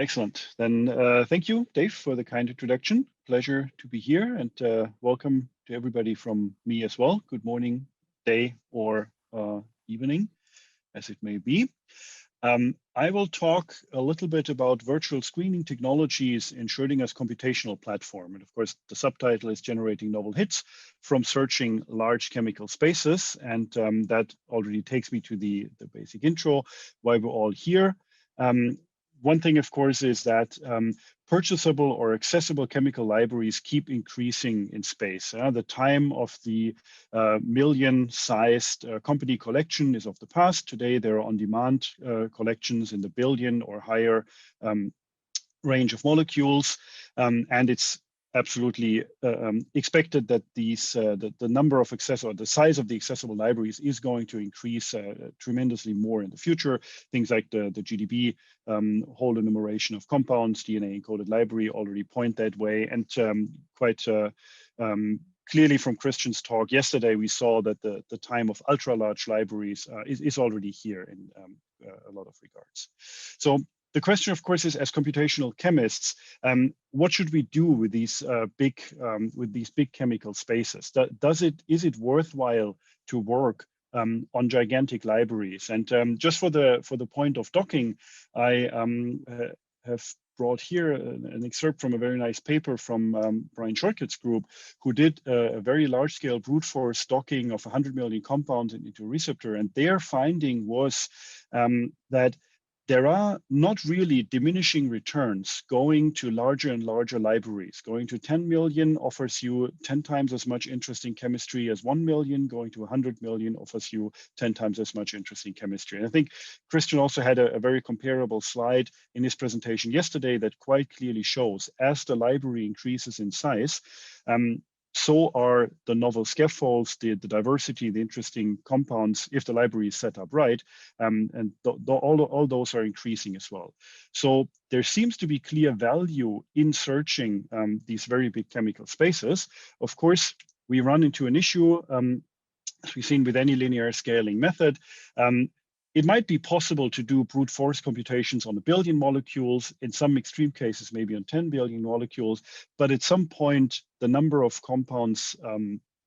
Excellent. Then thank you, Dave, for the kind introduction. Pleasure to be here, and welcome to everybody from me as well. Good morning, day, or evening, as it may be. I will talk a little bit about virtual screening technologies in Schrödinger's computational platform. And of course, the subtitle is Generating Novel Hits from Searching Large Chemical Spaces. And that already takes me to the basic intro, why we're all here. One thing, of course, is that purchasable or accessible chemical libraries keep increasing in space. The time of the million-sized company collection is of the past. Today, there are on-demand collections in the billion or higher range of molecules, and it's absolutely expected that these the number of or the size of the accessible libraries is going to increase tremendously more in the future. Things like the GDB whole enumeration of compounds, DNA-encoded library already point that way, and quite clearly from Christian's talk yesterday, we saw that the time of ultra-large libraries is already here in a lot of regards. So the question, of course, is, as computational chemists, what should we do with these big chemical spaces? Is it worthwhile to work on gigantic libraries? And just for the point of docking, I have brought here an excerpt from a very nice paper from Brian Shortcutt's group, who did a very large-scale brute force docking of 100 million compounds into a receptor, and their finding was that there are not really diminishing returns going to larger and larger libraries. Going to 10 million offers you 10 times as much interesting chemistry as 1 million. Going to 100 million offers you 10 times as much interesting chemistry. And I think Christian also had a very comparable slide in his presentation yesterday that quite clearly shows, as the library increases in size, so are the novel scaffolds, the diversity, the interesting compounds, if the library is set up right, and all those are increasing as well. So there seems to be clear value in searching these very big chemical spaces. Of course, we run into an issue, as we've seen with any linear scaling method. It might be possible to do brute force computations on 1 billion molecules, in some extreme cases, maybe on 10 billion molecules, but at some point, the number of compounds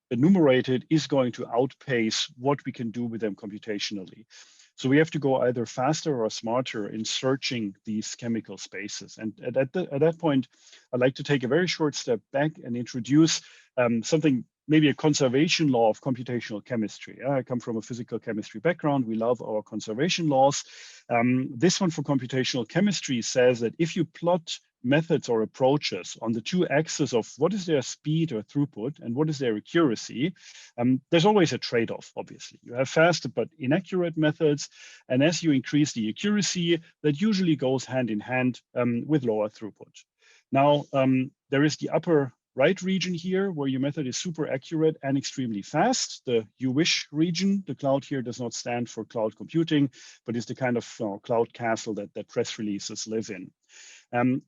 enumerated is going to outpace what we can do with them computationally. So we have to go either faster or smarter in searching these chemical spaces. And at that point, I'd like to take a very short step back and introduce something, maybe a conservation law of computational chemistry. I come from a physical chemistry background. We love our conservation laws. This one for computational chemistry says that if you plot methods or approaches on the two axes of what is their speed or throughput and what is their accuracy, there's always a trade-off, obviously. You have fast but inaccurate methods, and as you increase the accuracy, that usually goes hand in hand with lower throughput. Now, there is the upper right region here, where your method is super accurate and extremely fast. The you wish region, the cloud here does not stand for cloud computing, but is the kind of cloud castle that press releases live in.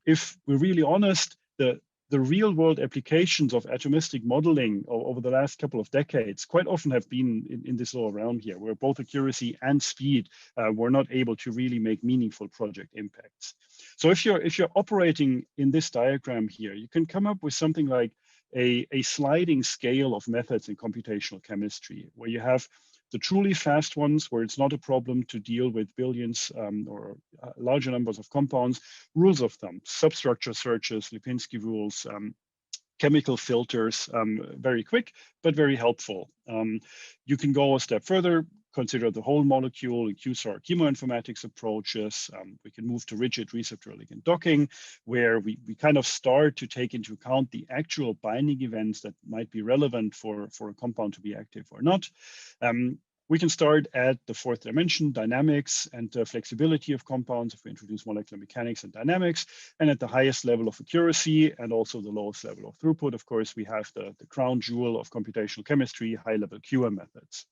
If we're really honest, the real world applications of atomistic modeling over the last couple of decades quite often have been in this lower realm here, where both accuracy and speed were not able to really make meaningful project impacts. So if you're operating in this diagram here, you can come up with something like a sliding scale of methods in computational chemistry, where you have the truly fast ones, where it's not a problem to deal with billions or larger numbers of compounds. Rules of thumb: substructure searches, Lipinski rules, chemical filters, very quick, but very helpful. You can go a step further, consider the whole molecule in QSAR chemoinformatics approaches. We can move to rigid receptor ligand docking, where we kind of start to take into account the actual binding events that might be relevant for a compound to be active or not. We can start at the fourth dimension, dynamics and flexibility of compounds, if we introduce molecular mechanics and dynamics. And at the highest level of accuracy and also the lowest level of throughput, of course, we have the crown jewel of computational chemistry, high-level QM methods.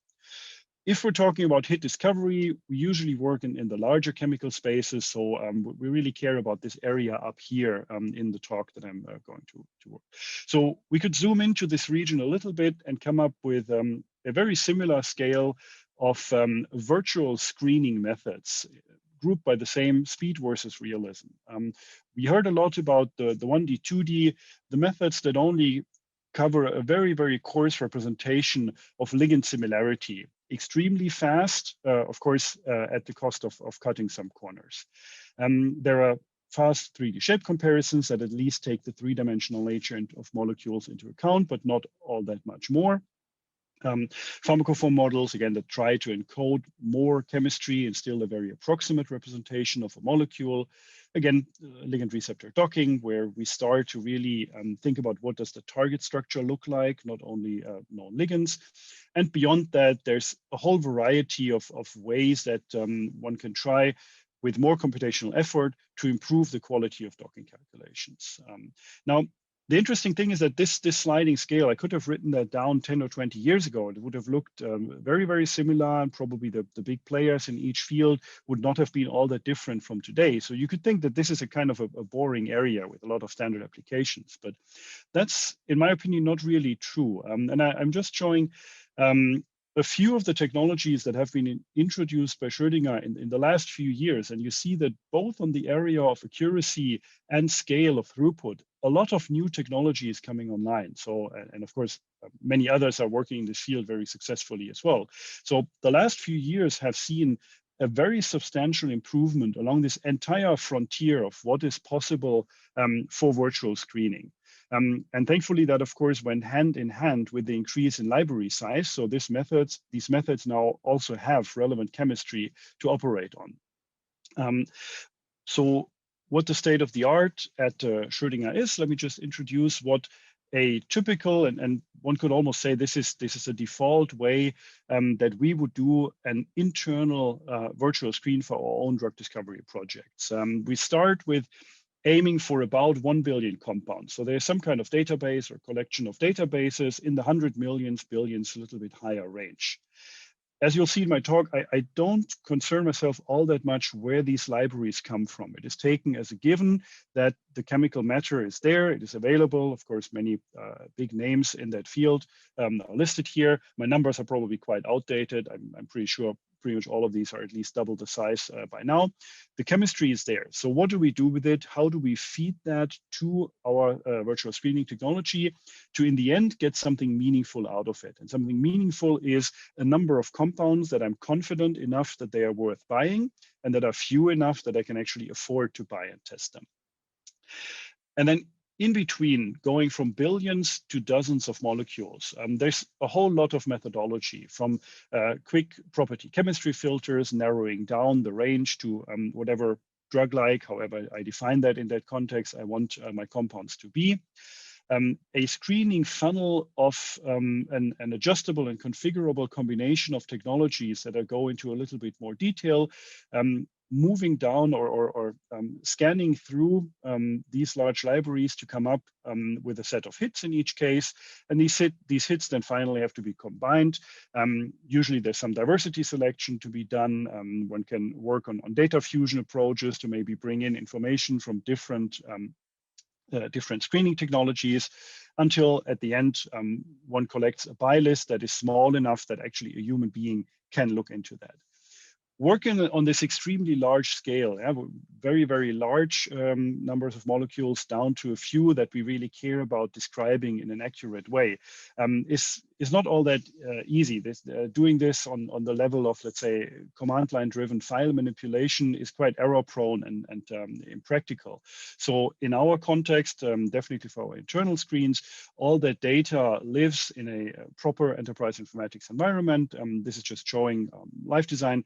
If we're talking about hit discovery, we usually work in the larger chemical spaces. So we really care about this area up here in the talk that I'm going to work. So we could zoom into this region a little bit and come up with a very similar scale of virtual screening methods. grouped by the same speed versus realism. We heard a lot about the 1D, 2D, the methods that only cover a very, very coarse representation of ligand similarity, extremely fast, of course, at the cost of cutting some corners. There are fast 3D shape comparisons that at least take the three-dimensional nature of molecules into account, but not all that much more. Pharmacophore models, again, that try to encode more chemistry and still a very approximate representation of a molecule. Again, ligand receptor docking, where we start to really think about what does the target structure look like, not only known ligands. And beyond that, there's a whole variety of ways that one can try with more computational effort to improve the quality of docking calculations. Now, the interesting thing is that this sliding scale, I could have written that down 10 or 20 years ago. It would have looked very, very similar, and probably the big players in each field would not have been all that different from today. So you could think that this is a kind of a boring area with a lot of standard applications, but that's, in my opinion, not really true. And I'm just showing a few of the technologies that have been introduced by Schrödinger in the last few years. And you see that both on the area of accuracy and scale of throughput, a lot of new technology is coming online. So, and of course, many others are working in this field very successfully as well. So the last few years have seen a very substantial improvement along this entire frontier of what is possible for virtual screening. And thankfully, that of course went hand in hand with the increase in library size. So these methods now also have relevant chemistry to operate on. So what the state of the art at Schrödinger is, let me just introduce what a typical, and one could almost say this is a default way that we would do an internal virtual screen for our own drug discovery projects. We start with aiming for about 1 billion compounds. So there's some kind of database or collection of databases in the 100 millions, billions, a little bit higher range. As you'll see in my talk, I don't concern myself all that much where these libraries come from. It is taken as a given that the chemical matter is there, it is available. Of course, many big names in that field are listed here. My numbers are probably quite outdated. I'm pretty sure pretty much all of these are at least double the size by now. The chemistry is there. So what do we do with it? How do we feed that to our virtual screening technology to, in the end, get something meaningful out of it? And something meaningful is a number of compounds that I'm confident enough that they are worth buying and that are few enough that I can actually afford to buy and test them. And then in between, going from billions to dozens of molecules, there's a whole lot of methodology, from quick property chemistry filters, narrowing down the range to whatever drug-like, however I define that in that context, I want my compounds to be. A screening funnel of an adjustable and configurable combination of technologies that I go into a little bit more detail, moving down or scanning through these large libraries to come up with a set of hits in each case. And these hits then finally have to be combined. Usually there's some diversity selection to be done. One can work on data fusion approaches to maybe bring in information from different screening technologies, until at the end, one collects a buy list that is small enough that actually a human being can look into that. Working on this extremely large scale, very, very large numbers of molecules down to a few that we really care about describing in an accurate way, is not all that easy. Doing this on the level of, let's say, command line driven file manipulation is quite error prone and impractical. So in our context, definitely for our internal screens, all that data lives in a proper enterprise informatics environment. This is just showing live design.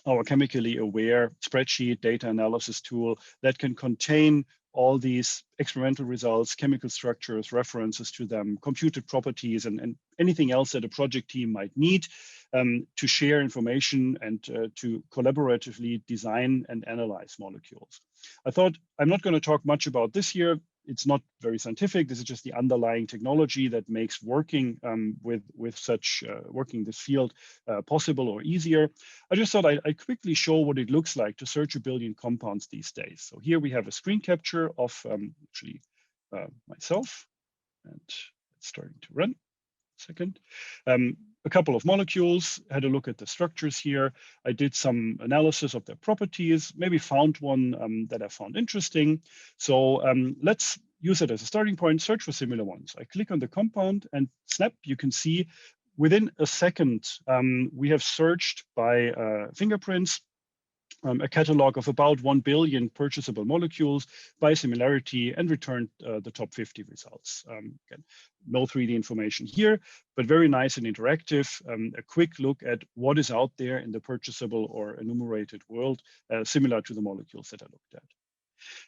Our chemically aware spreadsheet data analysis tool that can contain all these experimental results, chemical structures, references to them, computed properties, and anything else that a project team might need to share information and to collaboratively design and analyze molecules. I thought I'm not going to talk much about this here. It's not very scientific. This is just the underlying technology that makes working with such working this field possible or easier. I just thought I'd quickly show what it looks like to search a billion compounds these days. So here we have a screen capture of actually myself, and it's starting to run. second. A couple of molecules, had a look at the structures here. I did some analysis of their properties, maybe found one that I found interesting. So let's use it as a starting point, search for similar ones. I click on the compound and snap, you can see within a second, we have searched by fingerprints, a catalog of about 1 billion purchasable molecules by similarity and returned the top 50 results. Again, no 3D information here, but very nice and interactive. A quick look at what is out there in the purchasable or enumerated world, similar to the molecules that I looked at.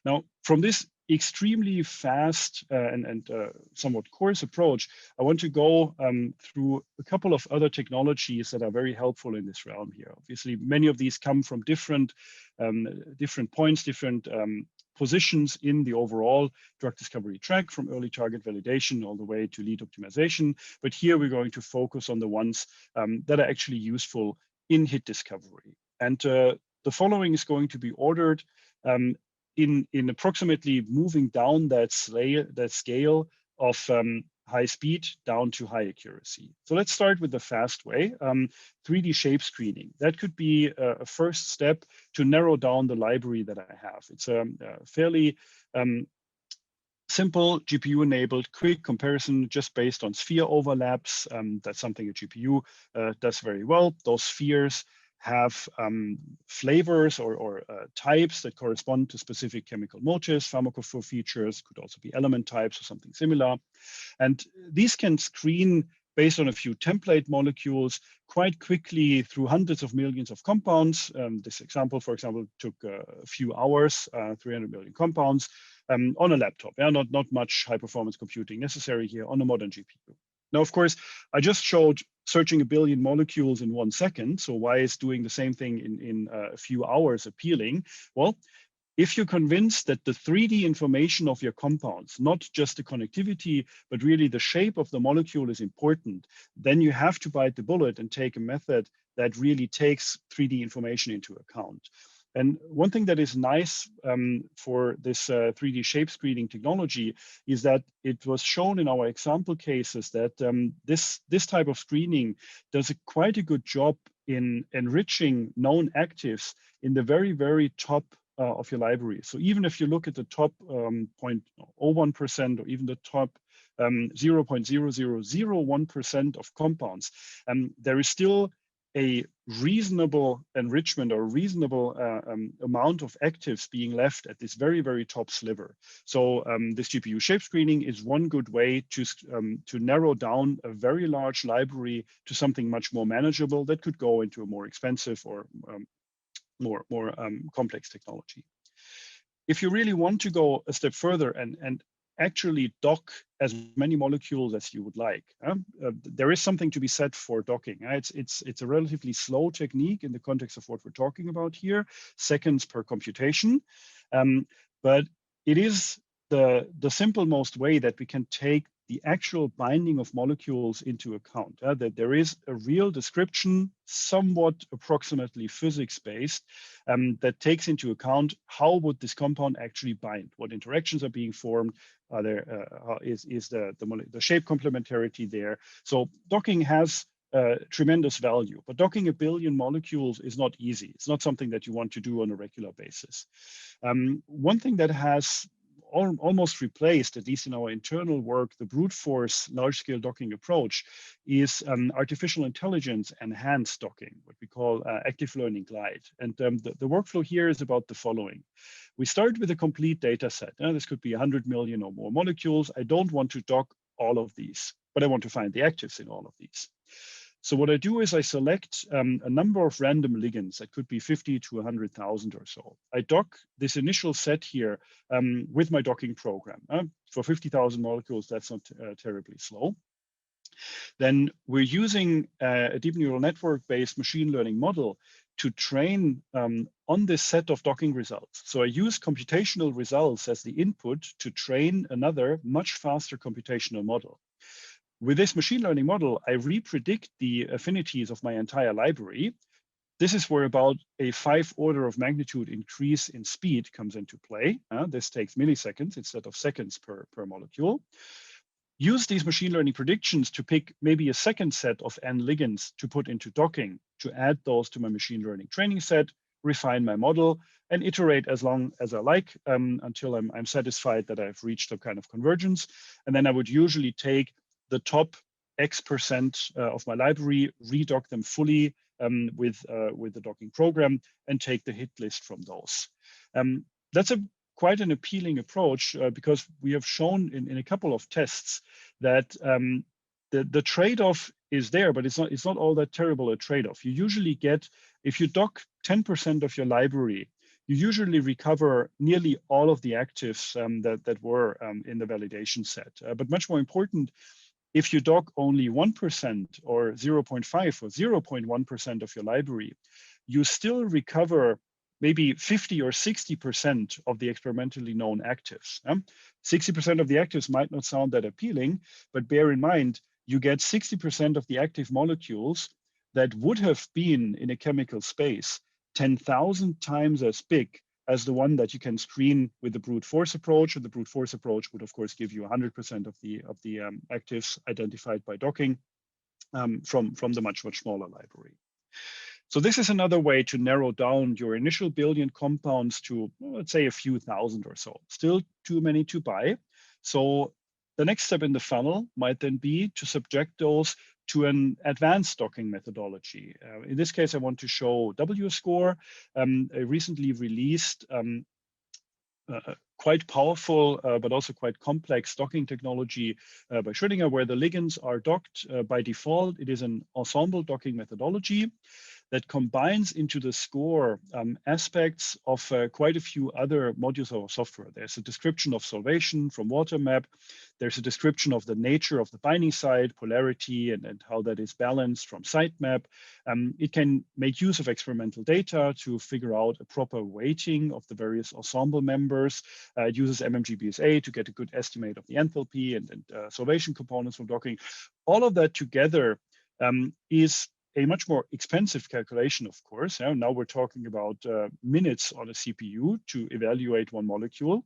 Now, from this extremely fast and somewhat coarse approach, I want to go through a couple of other technologies that are very helpful in this realm here. Obviously, many of these come from different points, different positions in the overall drug discovery track, from early target validation all the way to lead optimization. But here we're going to focus on the ones that are actually useful in hit discovery. And the following is going to be ordered in approximately moving down that scale of high speed down to high accuracy. So let's start with the fast way, 3D shape screening. That could be a first step to narrow down the library that I have. It's a fairly simple GPU-enabled quick comparison just based on sphere overlaps. That's something a GPU does very well. Those spheres have flavors or types that correspond to specific chemical motifs, pharmacophore features, could also be element types or something similar. And these can screen based on a few template molecules quite quickly through hundreds of millions of compounds. This example, for example, took a few hours, 300 million compounds on a laptop. Yeah, not much high performance computing necessary here on a modern GPU. Now, of course, I just showed searching a billion molecules in 1 second. So why is doing the same thing in a few hours appealing? Well, if you're convinced that the 3D information of your compounds, not just the connectivity, but really the shape of the molecule is important, then you have to bite the bullet and take a method that really takes 3D information into account. And one thing that is nice for this 3D shape screening technology is that it was shown in our example cases that this type of screening does quite a good job in enriching known actives in the very, very top of your library. So even if you look at the top 0.01% or even the top 0.0001% of compounds, there is still a reasonable enrichment or reasonable amount of actives being left at this very, very top sliver. So this GPU shape screening is one good way to narrow down a very large library to something much more manageable that could go into a more expensive or more complex technology. If you really want to go a step further and actually dock as many molecules as you would like, there is something to be said for docking. It's a relatively slow technique in the context of what we're talking about here, seconds per computation, but it is the simple most way that we can take the actual binding of molecules into account, that there is a real description, somewhat approximately physics-based, that takes into account how would this compound actually bind, what interactions are being formed, are there, is the shape complementarity there. So docking has tremendous value, but docking a billion molecules is not easy. It's not something that you want to do on a regular basis. One thing that has almost replaced, at least in our internal work, the brute force large-scale docking approach is artificial intelligence enhanced docking, what we call active learning glide. And the workflow here is about the following. We start with a complete data set. This could be 100 million or more molecules. I don't want to dock all of these, but I want to find the actives in all of these. So what I do is I select a number of random ligands that could be 50 to 100,000 or so. I dock this initial set here with my docking program. For 50,000 molecules, that's not terribly slow. Then we're using a deep neural network-based machine learning model to train on this set of docking results. So I use computational results as the input to train another much faster computational model. With this machine learning model, I repredict the affinities of my entire library. This is where about a 5 order of magnitude increase in speed comes into play. This takes milliseconds instead of seconds per molecule. use these machine learning predictions to pick maybe a second set of N ligands to put into docking, to add those to my machine learning training set, refine my model, and iterate as long as I like until I'm satisfied that I've reached some kind of convergence. And then I would usually take the top X% of my library, redock them fully with the docking program, and take the hit list from those. That's quite an appealing approach because we have shown in a couple of tests that the trade-off is there, but it's not all that terrible a trade-off. You usually get, if you dock 10% of your library, you usually recover nearly all of the actives that were in the validation set. But much more important, if you dock only 1% or 0.5 or 0.1% of your library, you still recover maybe 50 or 60% of the experimentally known actives. 60% of the actives might not sound that appealing, but bear in mind, you get 60% of the active molecules that would have been in a chemical space 10,000 times as big as the one that you can screen with the brute force approach. And the brute force approach would, of course, give you 100% of the actives identified by docking from the much smaller library. So this is another way to narrow down your initial billion compounds to, let's say, a few thousand or so. Still too many to buy. So the next step in the funnel might then be to subject those to an advanced docking methodology. In this case, I want to show W-score, a recently released quite powerful, but also quite complex docking technology by Schrödinger, where the ligands are docked by default. It is an ensemble docking methodology that combines into the score aspects of quite a few other modules of our software. There's a description of solvation from WaterMap. There's a description of the nature of the binding site, polarity, and how that is balanced from sitemap. It can make use of experimental data to figure out a proper weighting of the various ensemble members. It uses MMGBSA to get a good estimate of the enthalpy and solvation components from docking. All of that together is a much more expensive calculation, of course. Now we're talking about minutes on a CPU to evaluate one molecule.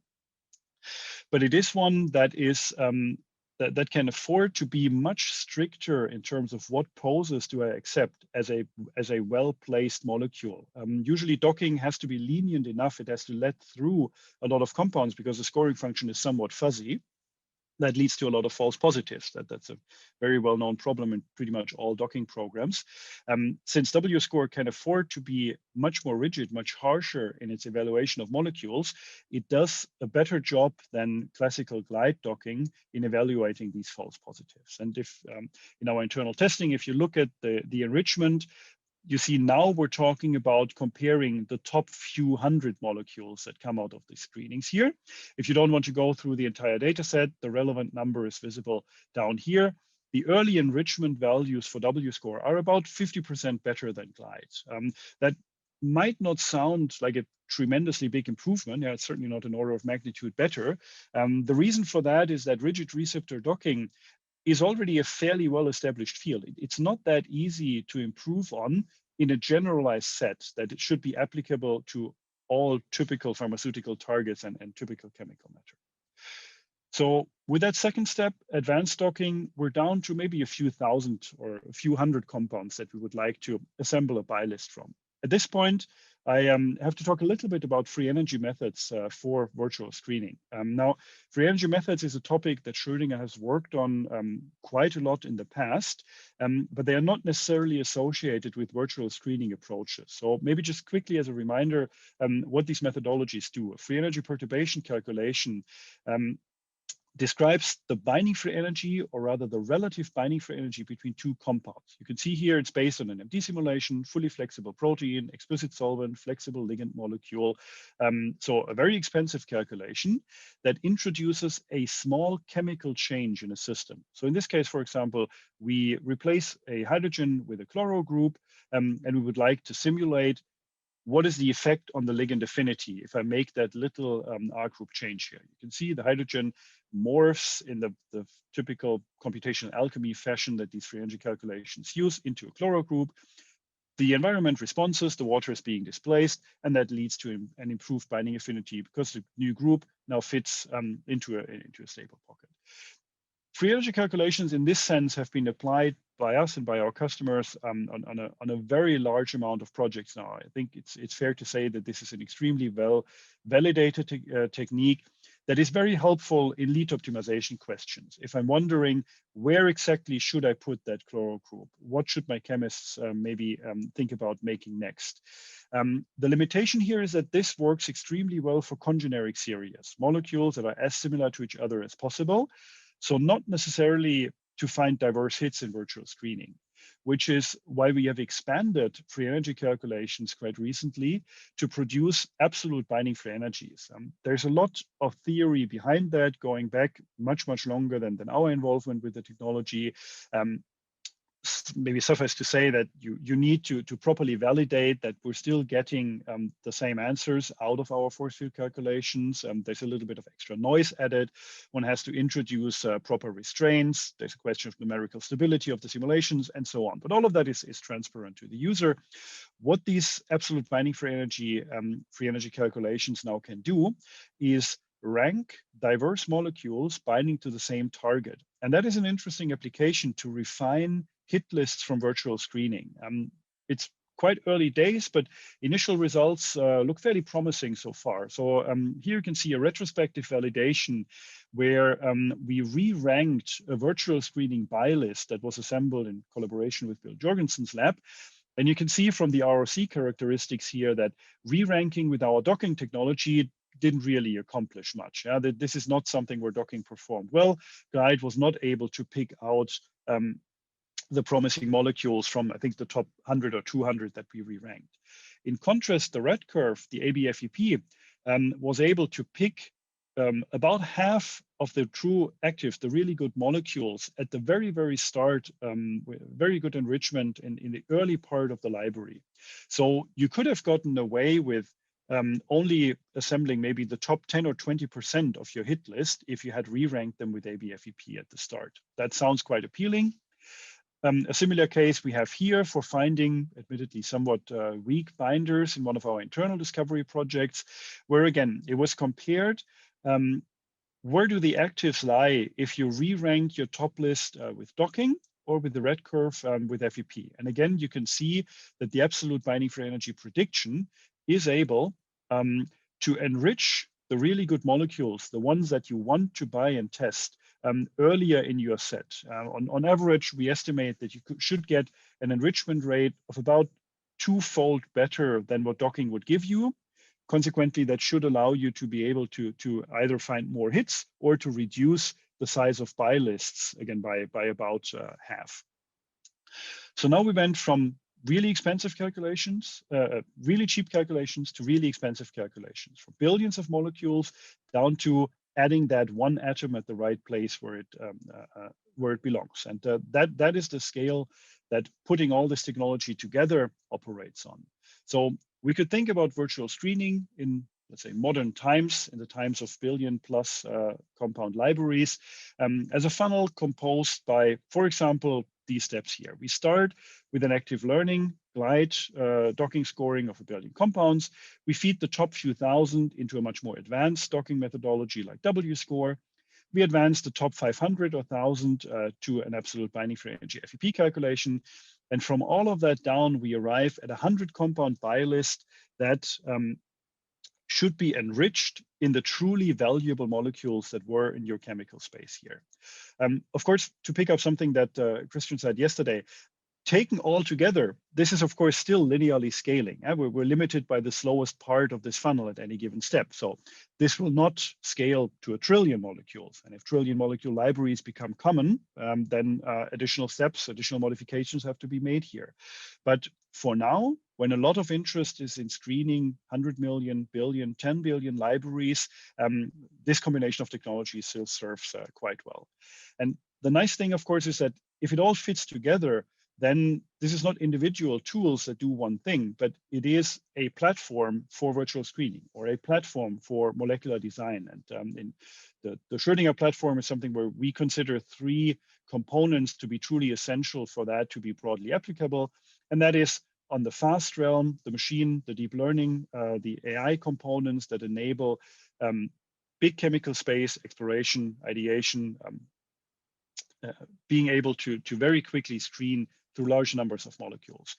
But it is one that is that can afford to be much stricter in terms of what poses do I accept as a well-placed molecule. Usually docking has to be lenient enough. It has to let through a lot of compounds because the scoring function is somewhat fuzzy. That leads to a lot of false positives. That's a very well-known problem in pretty much all docking programs. Since W-score can afford to be much more rigid, much harsher in its evaluation of molecules, it does a better job than classical glide docking in evaluating these false positives. And if in our internal testing, if you look at the enrichment, you see now we're talking about comparing the top few hundred molecules that come out of the screenings here. If you don't want to go through the entire data set, the relevant number is visible down here. The early enrichment values for W-score are about 50% better than glide. That might not sound like a tremendously big improvement. Yeah, it's certainly not an order of magnitude better. The reason for that is that rigid receptor docking is already a fairly well-established field. It's not that easy to improve on in a generalized set that it should be applicable to all typical pharmaceutical targets and typical chemical matter. So with that second step, advanced docking, we're down to maybe a few thousand or a few hundred compounds that we would like to assemble a buy list from. At this point, I have to talk a little bit about free energy methods for virtual screening. Now, free energy methods is a topic that Schrödinger has worked on quite a lot in the past, but they are not necessarily associated with virtual screening approaches. So maybe just quickly as a reminder, what these methodologies do. A free energy perturbation calculation describes the binding free energy, or rather the relative binding free energy between two compounds. You can see here it's based on an MD simulation, fully flexible protein, explicit solvent, flexible ligand molecule. So a very expensive calculation that introduces a small chemical change in a system. So in this case, for example, we replace a hydrogen with a chloro group, and we would like to simulate what is the effect on the ligand affinity if I make that little R group change here. You can see the hydrogen morphs in the typical computational alchemy fashion that these free energy calculations use into a chloro group. The environment responses, the water is being displaced, and that leads to an improved binding affinity because the new group now fits into a stable pocket. free energy calculations in this sense have been applied by us and by our customers on a very large amount of projects now. I think it's fair to say that this is an extremely well validated technique that is very helpful in lead optimization questions. If I'm wondering where exactly should I put that chloro group, what should my chemists maybe think about making next? The limitation here is that this works extremely well for congeneric series, molecules that are as similar to each other as possible. So not necessarily to find diverse hits in virtual screening, which is why we have expanded free energy calculations quite recently to produce absolute binding free energies. There's a lot of theory behind that, going back much, much longer than our involvement with the technology. Maybe suffice to say that you need to properly validate that we're still getting the same answers out of our force field calculations. There's a little bit of extra noise added. One has to introduce proper restraints. There's a question of numerical stability of the simulations and so on. But all of that is transparent to the user. What these absolute binding free energy calculations now can do is rank diverse molecules binding to the same target. And that is an interesting application to refine hit lists from virtual screening. It's quite early days, but initial results look fairly promising so far. So here you can see a retrospective validation where we re-ranked a virtual screening buy list that was assembled in collaboration with Bill Jorgensen's lab. And you can see from the ROC characteristics here that re-ranking with our docking technology didn't really accomplish much. This is not something where docking performed well. Guide was not able to pick out the promising molecules from, I think, the top 100 or 200 that we re-ranked. In contrast, the red curve, the ABFEP, was able to pick about half of the true active, the really good molecules at the very, very start, with very good enrichment in the early part of the library. So you could have gotten away with only assembling maybe the top 10 or 20% of your hit list if you had re-ranked them with ABFEP at the start. That sounds quite appealing. A similar case we have here for finding, admittedly, somewhat weak binders in one of our internal discovery projects, where again, it was compared, where do the actives lie if you re-rank your top list with docking or with the red curve with FEP. And again, you can see that the absolute binding free energy prediction is able to enrich the really good molecules, the ones that you want to buy and test, earlier in your set. On average, we estimate that you should get an enrichment rate of about 2-fold better than what docking would give you. Consequently, that should allow you to be able to either find more hits or to reduce the size of buy lists, again, by about half. So now we went from really expensive calculations, really cheap calculations, to really expensive calculations, from billions of molecules down to adding that one atom at the right place where it belongs. And that is the scale that putting all this technology together operates on. So we could think about virtual screening in, let's say, modern times, in the times of billion-plus compound libraries, as a funnel composed by, for example, these steps here. We start with an active learning glide docking scoring of 1 billion compounds. We feed the top few thousand into a much more advanced docking methodology like W-score. We advance the top 500 or 1,000 to an absolute binding free energy FEP calculation. And from all of that down, we arrive at a 100 compound buy list that should be enriched in the truly valuable molecules that were in your chemical space here. Of course, to pick up something that Christian said yesterday, taken all together, this is of course still linearly scaling. We're limited by the slowest part of this funnel at any given step. So this will not scale to 1 trillion molecules. And if trillion molecule libraries become common, then additional steps, additional modifications have to be made here. But for now, when a lot of interest is in screening 100 million, billion, 10 billion libraries, this combination of technologies still serves quite well. And the nice thing, of course, is that if it all fits together, then this is not individual tools that do one thing, but it is a platform for virtual screening or a platform for molecular design. And in the Schrödinger platform is something where we consider 3 components to be truly essential for that to be broadly applicable. And that is, on the fast realm, the machine, the deep learning, the AI components that enable big chemical space exploration, ideation, being able to very quickly screen through large numbers of molecules.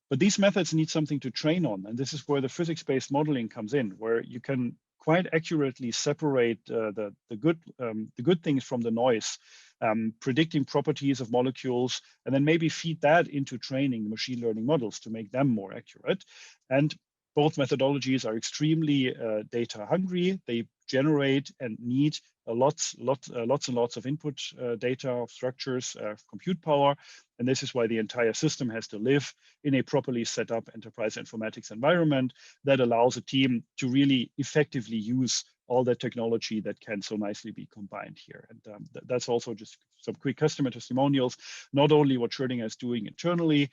But these methods need something to train on, and this is where the physics-based modeling comes in, where you can quite accurately separate the good things from the noise, predicting properties of molecules, and then maybe feed that into training machine learning models to make them more accurate. And both methodologies are extremely data hungry. They generate and need lots and lots of input data, of structures, compute power. And this is why the entire system has to live in a properly set up enterprise informatics environment that allows a team to really effectively use all the technology that can so nicely be combined here. And that's also just some quick customer testimonials, not only what Schrödinger is doing internally,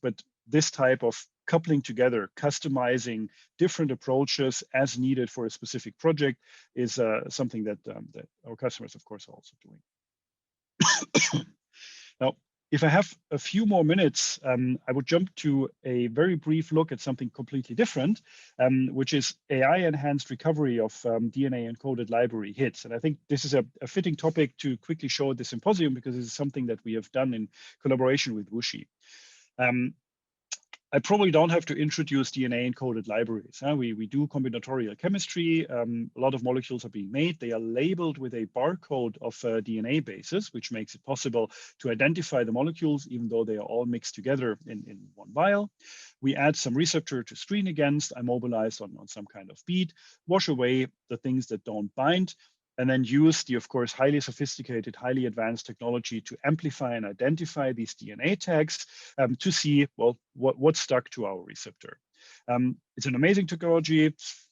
but this type of coupling together, customizing different approaches as needed for a specific project is something that our customers, of course, are also doing. Now, if I have a few more minutes, I would jump to a very brief look at something completely different, which is AI-enhanced recovery of DNA-encoded library hits. And I think this is a fitting topic to quickly show at the symposium, because this is something that we have done in collaboration with Wuxi. I probably don't have to introduce DNA-encoded libraries. We do combinatorial chemistry. A lot of molecules are being made. They are labeled with a barcode of DNA bases, which makes it possible to identify the molecules, even though they are all mixed together in one vial. We add some receptor to screen against, immobilize on some kind of bead, wash away the things that don't bind, and then use the, of course, highly sophisticated, highly advanced technology to amplify and identify these DNA tags to see, well, what's stuck to our receptor. It's an amazing technology. It's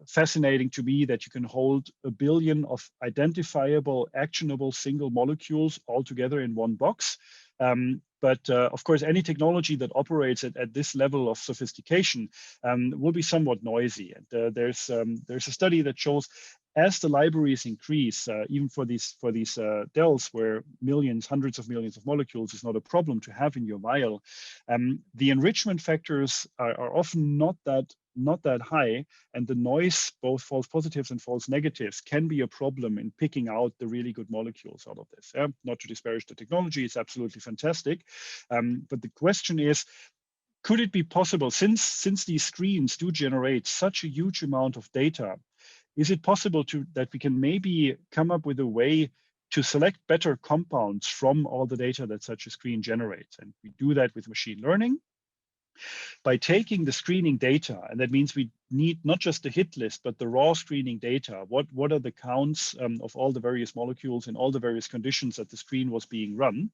fascinating to me that you can hold 1 billion of identifiable, actionable single molecules all together in one box. But of course, any technology that operates at this level of sophistication will be somewhat noisy. And there's a study that shows, as the libraries increase, even for these DELs, where millions, hundreds of millions of molecules is not a problem to have in your vial, the enrichment factors are often not that high, and the noise, both false positives and false negatives, can be a problem in picking out the really good molecules out of this. Not to disparage the technology, it's absolutely fantastic. But the question is, could it be possible, since these screens do generate such a huge amount of data, is it possible that we can maybe come up with a way to select better compounds from all the data that such a screen generates? And we do that with machine learning by taking the screening data. And that means we need not just the hit list, but the raw screening data. What are the counts of all the various molecules in all the various conditions that the screen was being run?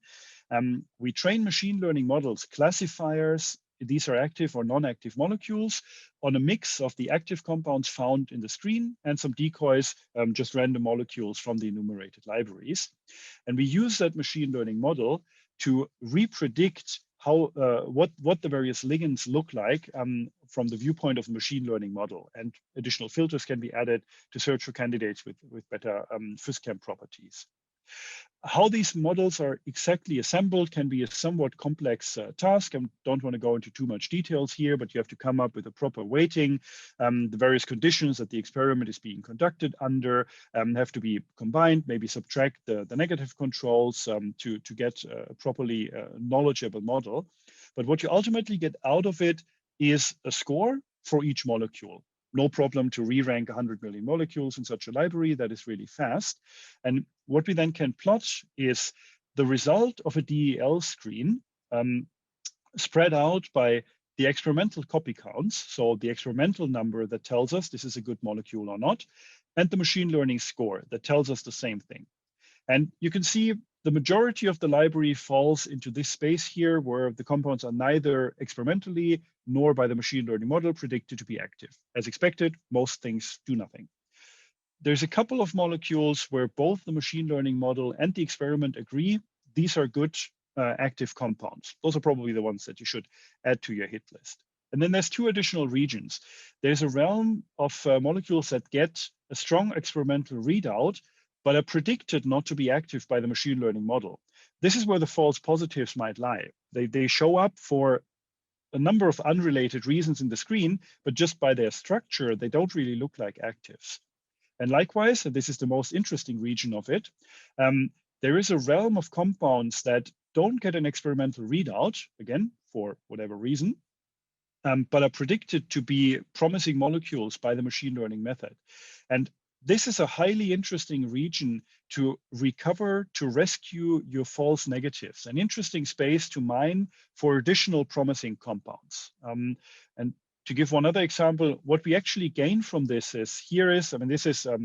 We train machine learning models, classifiers. These are active or non-active molecules on a mix of the active compounds found in the screen and some decoys, just random molecules from the enumerated libraries. And we use that machine learning model to repredict what the various ligands look like from the viewpoint of the machine learning model. And additional filters can be added to search for candidates with better PhysChem properties. How these models are exactly assembled can be a somewhat complex task. I don't want to go into too much details here, but you have to come up with a proper weighting. The various conditions that the experiment is being conducted under have to be combined, maybe subtract the negative controls to get a properly knowledgeable model. But what you ultimately get out of it is a score for each molecule. No problem to re-rank 100 million molecules in such a library. That is really fast. And what we then can plot is the result of a DEL screen spread out by the experimental copy counts, so the experimental number that tells us this is a good molecule or not, and the machine learning score that tells us the same thing. And you can see the majority of the library falls into this space here, where the compounds are neither experimentally nor by the machine learning model predicted to be active. As expected, most things do nothing. There's a couple of molecules where both the machine learning model and the experiment agree these are good active compounds. Those are probably the ones that you should add to your hit list. And then there's 2 additional regions. There's a realm of molecules that get a strong experimental readout, but are predicted not to be active by the machine learning model. This is where the false positives might lie. They show up for a number of unrelated reasons in the screen, but just by their structure, they don't really look like actives. And likewise, and this is the most interesting region of it, there is a realm of compounds that don't get an experimental readout, again, for whatever reason, but are predicted to be promising molecules by the machine learning method. And this is a highly interesting region to recover, to rescue your false negatives, an interesting space to mine for additional promising compounds. And to give one other example, what we actually gain from this is, this is a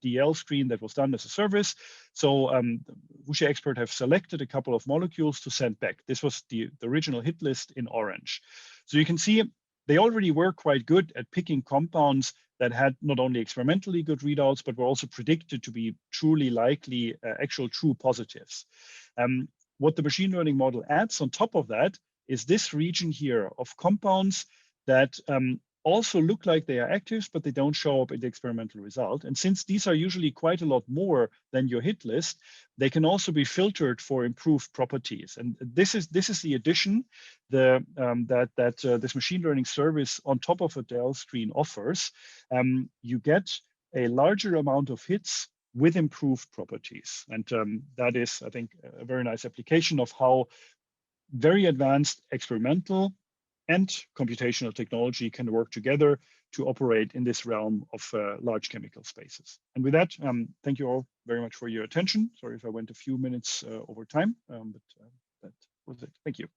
DL screen that was done as a service. So WuXi expert have selected a couple of molecules to send back. This was the original hit list in orange. So you can see they already were quite good at picking compounds that had not only experimentally good readouts, but were also predicted to be truly likely actual true positives. What the machine learning model adds on top of that is this region here of compounds that also look like they are actives, but they don't show up in the experimental result. And since these are usually quite a lot more than your hit list, they can also be filtered for improved properties. And this is the addition that this machine learning service on top of a DL screen offers. You get a larger amount of hits with improved properties. And that is, I think, a very nice application of how very advanced experimental and computational technology can work together to operate in this realm of large chemical spaces. And with that, thank you all very much for your attention. Sorry if I went a few minutes over time, but that was it. Thank you.